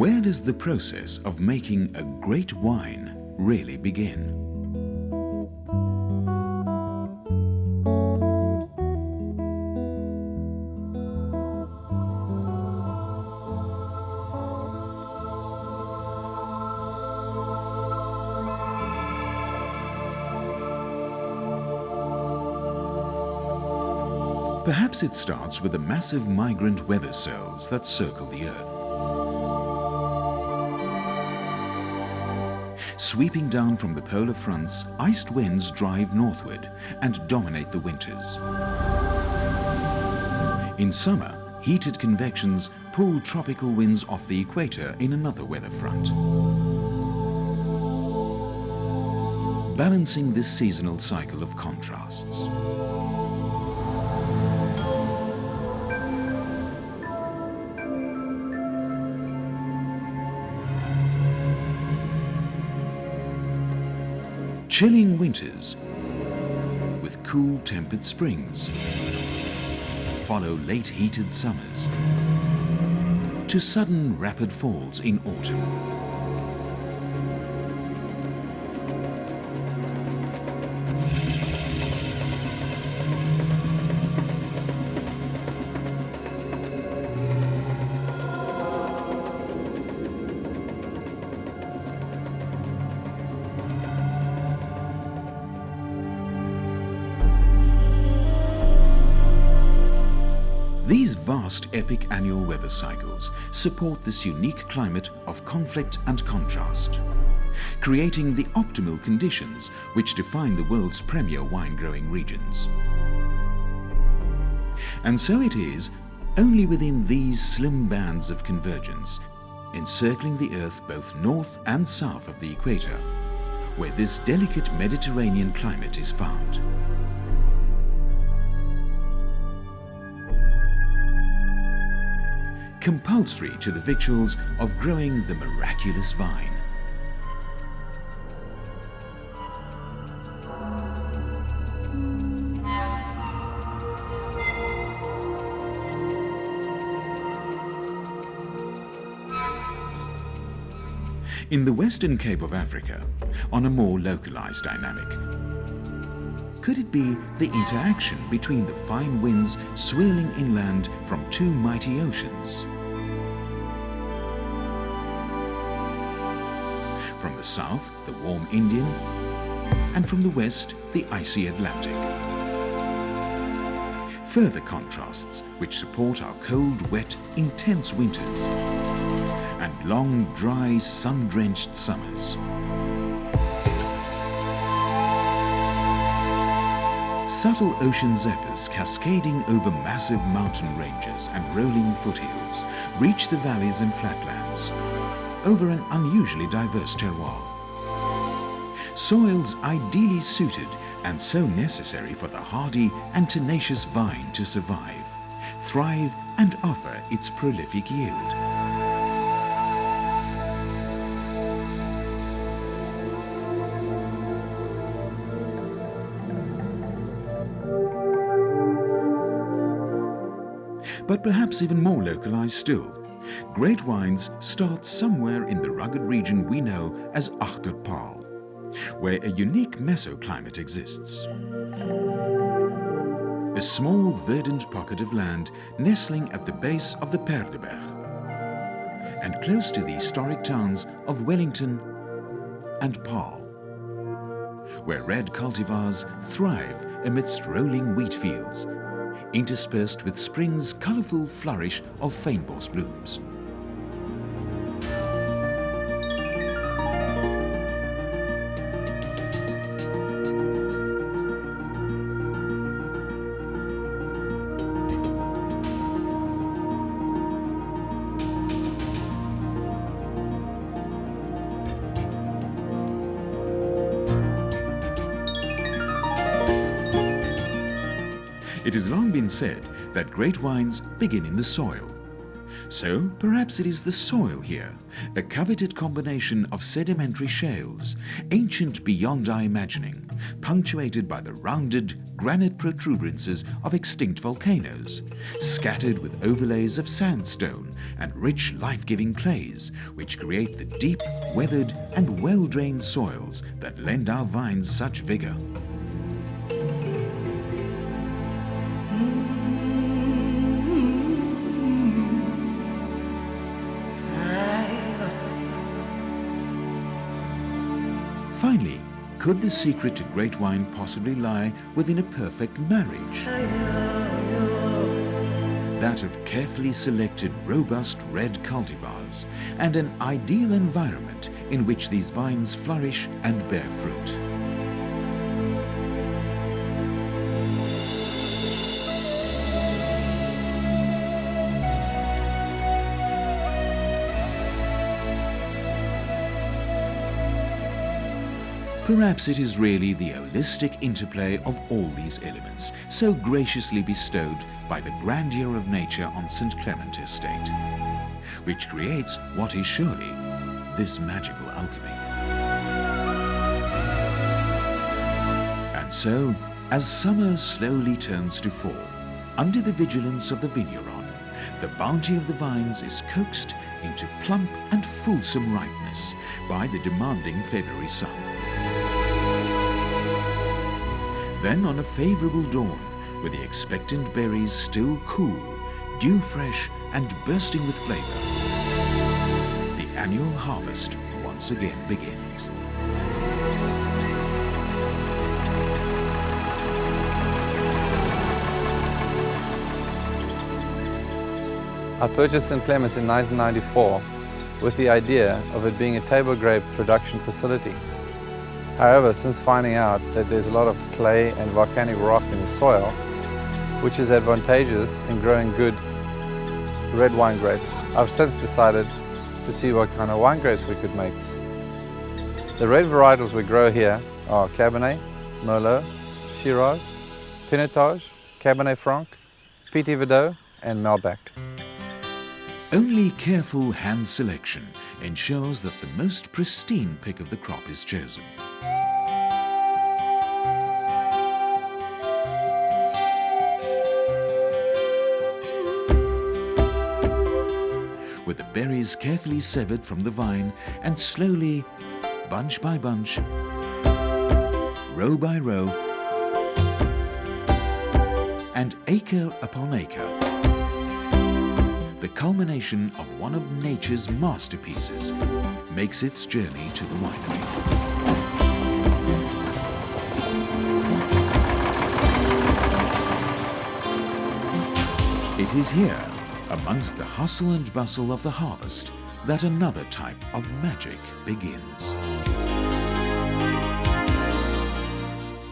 Where does the process of making a great wine really begin? Perhaps it starts with the massive migrant weather cells that circle the Earth. Sweeping down from the polar fronts, iced winds drive northward and dominate the winters. In summer, heated convections pull tropical winds off the equator in another weather front, balancing this seasonal cycle of contrasts. Chilling winters with cool tempered springs follow late heated summers to sudden rapid falls in autumn. These vast epic annual weather cycles support this unique climate of conflict and contrast, creating the optimal conditions which define the world's premier wine-growing regions. And so it is only within these slim bands of convergence, encircling the Earth both north and south of the equator, where this delicate Mediterranean climate is found. Compulsory to the victuals of growing the miraculous vine. In the Western Cape of Africa, on a more localized dynamic, could it be the interaction between the fine winds swirling inland from two mighty oceans? From the south, the warm Indian, and from the west, the icy Atlantic. Further contrasts which support our cold, wet, intense winters and long, dry, sun-drenched summers. Subtle ocean zephyrs cascading over massive mountain ranges and rolling foothills reach the valleys and flatlands over an unusually diverse terroir. Soils ideally suited and so necessary for the hardy and tenacious vine to survive, thrive and offer its prolific yield. But perhaps even more localized still, great wines start somewhere in the rugged region we know as Paarl, where a unique mesoclimate exists. A small verdant pocket of land nestling at the base of the Paarl and close to the historic towns of Wellington and Paarl, where red cultivars thrive amidst rolling wheat fields, interspersed with spring's colourful flourish of fynbos blooms. It has long been said that great wines begin in the soil. So perhaps it is the soil here, a coveted combination of sedimentary shales, ancient beyond our imagining, punctuated by the rounded granite protuberances of extinct volcanoes, scattered with overlays of sandstone and rich life-giving clays, which create the deep, weathered and well-drained soils that lend our vines such vigor. Finally, could the secret to great wine possibly lie within a perfect marriage? That of carefully selected robust red cultivars and an ideal environment in which these vines flourish and bear fruit. Perhaps it is really the holistic interplay of all these elements, so graciously bestowed by the grandeur of nature on St. Clement Estate, which creates what is surely this magical alchemy. And so, as summer slowly turns to fall, under the vigilance of the vigneron, the bounty of the vines is coaxed into plump and fulsome ripeness by the demanding February sun. Then on a favourable dawn, with the expectant berries still cool, dew-fresh and bursting with flavour, the annual harvest once again begins. I purchased St. Clement's in 1994 with the idea of it being a table grape production facility. However, since finding out that there's a lot of clay and volcanic rock in the soil, which is advantageous in growing good red wine grapes, I've since decided to see what kind of wine grapes we could make. The red varietals we grow here are Cabernet, Merlot, Shiraz, Pinotage, Cabernet Franc, Petit Verdot and Malbec. Only careful hand selection ensures that the most pristine pick of the crop is chosen. With the berries carefully severed from the vine and slowly, bunch by bunch, row by row, and acre upon acre, the culmination of one of nature's masterpieces makes its journey to the winery. It is here, amongst the hustle and bustle of the harvest, that another type of magic begins.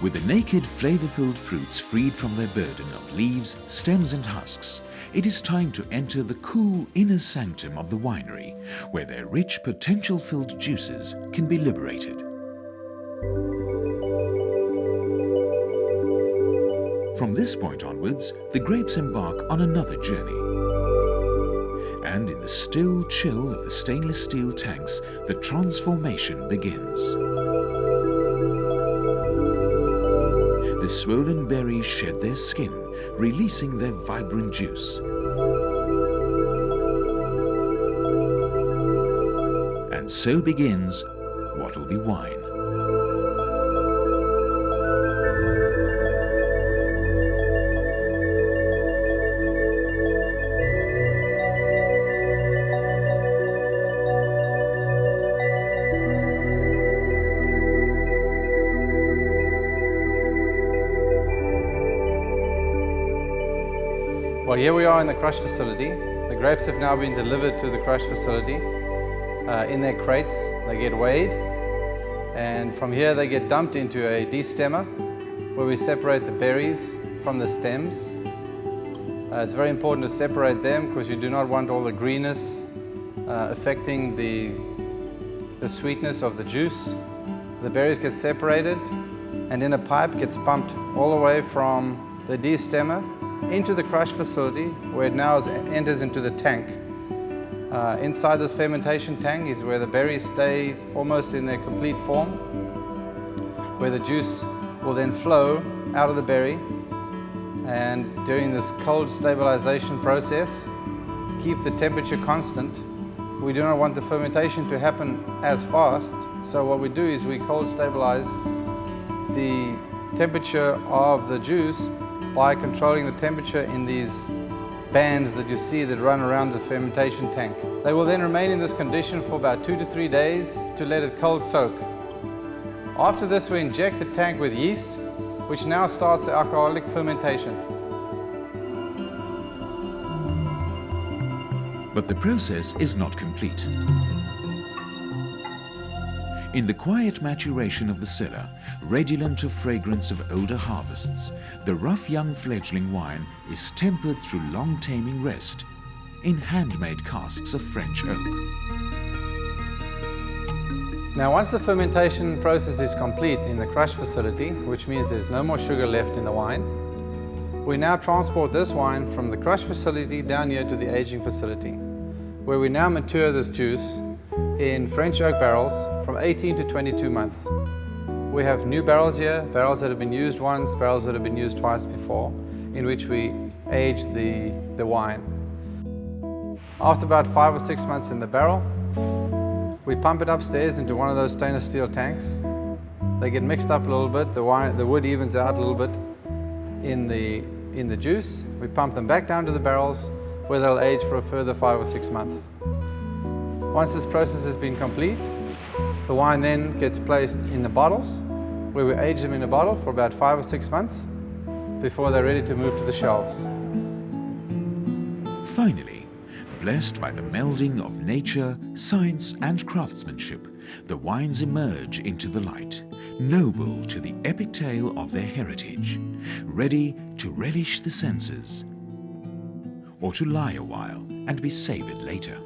With the naked, flavor-filled fruits freed from their burden of leaves, stems and husks, it is time to enter the cool inner sanctum of the winery, where their rich, potential-filled juices can be liberated. From this point onwards, the grapes embark on another journey. And in the still chill of the stainless steel tanks, the transformation begins. The swollen berries shed their skin, releasing their vibrant juice. And so begins what will be wine. Well, here we are in the crush facility. The grapes have now been delivered to the crush facility. In their crates, they get weighed, and from here they get dumped into a destemmer where we separate the berries from the stems. It's very important to separate them because you do not want all the greenness affecting the sweetness of the juice. The berries get separated and in a pipe gets pumped all the way from the destemmer into the crush facility, where it now enters into the tank Inside this fermentation tank is where the berries stay almost in their complete form, where the juice will then flow out of the berry, and during this cold stabilization process, keep the temperature constant. We do not want the fermentation to happen as fast, so what we do is we cold stabilize the temperature of the juice by controlling the temperature in these bands that you see that run around the fermentation tank. They will then remain in this condition for about 2 to 3 days to let it cold soak. After this, we inject the tank with yeast, which now starts the alcoholic fermentation. But the process is not complete. In the quiet maturation of the cellar, redolent of fragrance of older harvests, the rough young fledgling wine is tempered through long taming rest in handmade casks of French oak. Now, once the fermentation process is complete in the crush facility, which means there's no more sugar left in the wine, we now transport this wine from the crush facility down here to the aging facility, where we now mature this juice in French oak barrels from 18 to 22 months. We have new barrels here, barrels that have been used once, barrels that have been used twice before, in which we age the wine. After about 5 or 6 months in the barrel, we pump it upstairs into one of those stainless steel tanks. They get mixed up a little bit, the wood evens out a little bit in the juice. We pump them back down to the barrels where they'll age for a further 5 or 6 months. Once this process has been complete, the wine then gets placed in the bottles, where we age them in a bottle for about 5 or 6 months before they're ready to move to the shelves. Finally, blessed by the melding of nature, science and craftsmanship, the wines emerge into the light, noble to the epic tale of their heritage, ready to relish the senses, or to lie a while and be savoured later.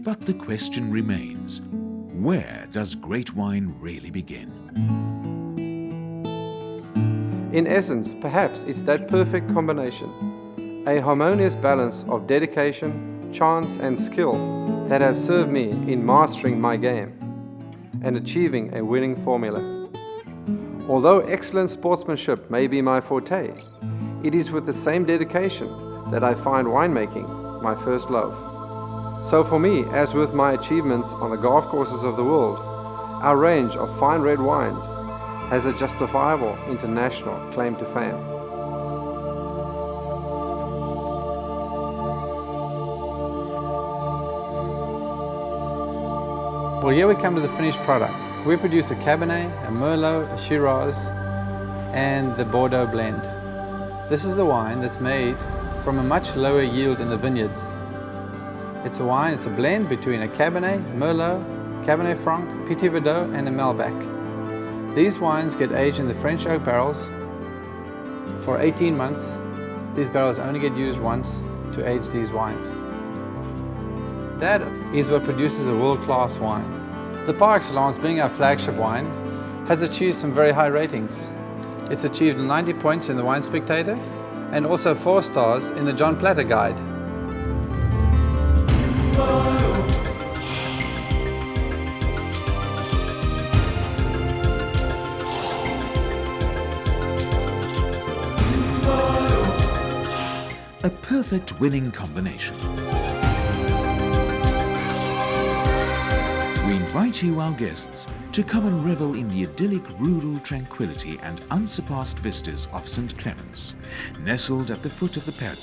But the question remains, where does great wine really begin? In essence, perhaps it's that perfect combination, a harmonious balance of dedication, chance and skill that has served me in mastering my game and achieving a winning formula. Although excellent sportsmanship may be my forte, it is with the same dedication that I find winemaking my first love. So for me, as with my achievements on the golf courses of the world, our range of fine red wines has a justifiable international claim to fame. Well, here we come to the finished product. We produce a Cabernet, a Merlot, a Shiraz, and the Bordeaux blend. This is the wine that's made from a much lower yield in the vineyards. It's a blend between a Cabernet, Merlot, Cabernet Franc, Petit Verdot, and a Malbec. These wines get aged in the French oak barrels for 18 months. These barrels only get used once to age these wines. That is what produces a world-class wine. The Par Excellence, being our flagship wine, has achieved some very high ratings. It's achieved 90 points in the Wine Spectator and also 4 stars in the John Platter Guide. A perfect winning combination. We invite you, our guests, to come and revel in the idyllic rural tranquility and unsurpassed vistas of St. Clements, nestled at the foot of the Paarl.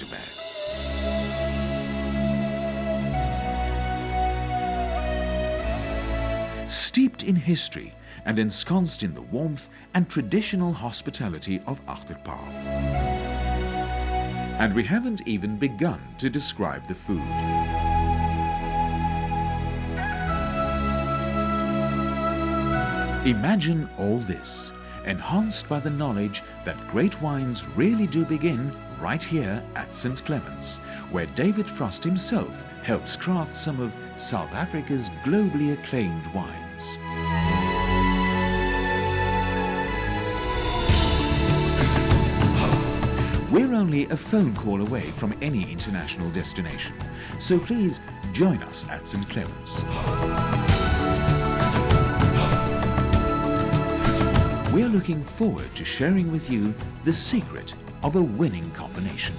Steeped in history and ensconced in the warmth and traditional hospitality of Paarl. And we haven't even begun to describe the food. Imagine all this, enhanced by the knowledge that great wines really do begin right here at St. Clements, where David Frost himself helps craft some of South Africa's globally acclaimed wines. We're only a phone call away from any international destination, so please join us at St. Clements. We're looking forward to sharing with you the secret of a winning combination.